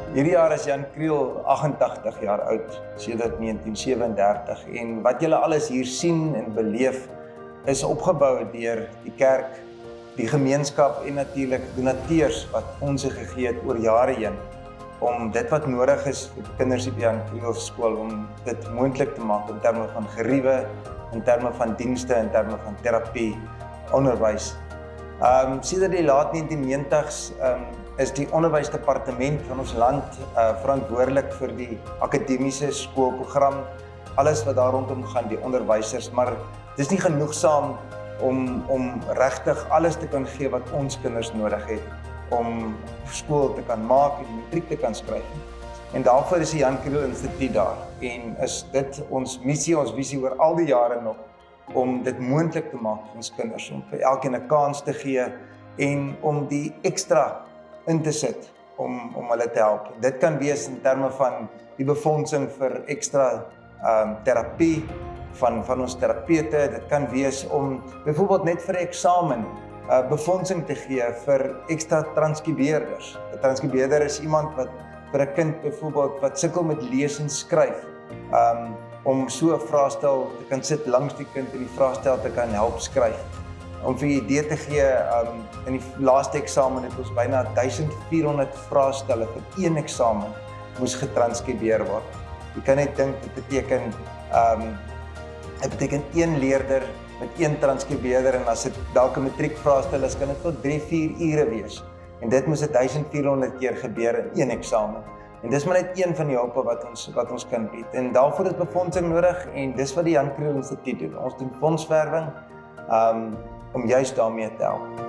Hierdie jaar is Jan Kriel 88 jaar oud, sedert 1937 en wat julle alles hier sien en beleef is opgebou deur die kerk, die gemeenskap en natuurlik donateurs wat ons gegee het oor jare heen om dit wat nodig is vir die kinders op Jan Kriel skool om dit moontlik te maak in terme van geriewe, in terme van dienste, in terme van terapie, onderwys. Sedert die laat 1990s is die onderwysdepartement van ons land verantwoordelik vir die akademiese skoolprogram, alles wat daar rondom gaan, die onderwysers, maar dit is nie genoegsaam om regtig alles te kan gee wat ons kinders nodig het om skool te kan maak en matriek te kan skryf. En daarvoor is die Jan Kriel Instituut daar en is dit ons missie, ons visie oor al die jare nog om dit moontlik te maak vir ons kinders, om vir elkeen 'n kans te gee en om die ekstra in te sit om hulle te help. Dit kan wees in terme van die befondsing vir ekstra terapie van ons terapeute, dit kan wees om byvoorbeeld net vir 'n eksamen befondsing te gee vir ekstra transkribeerders. 'n Transkribeerder is iemand wat vir 'n kind byvoorbeeld wat sukkel met lees en skryf, om so 'n vraestel te kan sit langs die kind en die vraestel te kan help skryf. Om vir 'n idee te gee, in die laaste eksamen het ons byna 1400 vraestelle vir een eksamen moes getranskribeer word. Jy kan net dink, dit beteken een leerder met een transkribeerder en as dit dalk 'n matriekvraestel is, kan dit tot 3-4 ure wees. En dit moes 1400 keer gebeur in een eksamen. En dis maar net een van die hulpe wat ons kan bied. En daarvoor is befondsing nodig en dis wat die Jan Kriel Instituut doen. Ons doen fondswerwing om juist daarmee te help.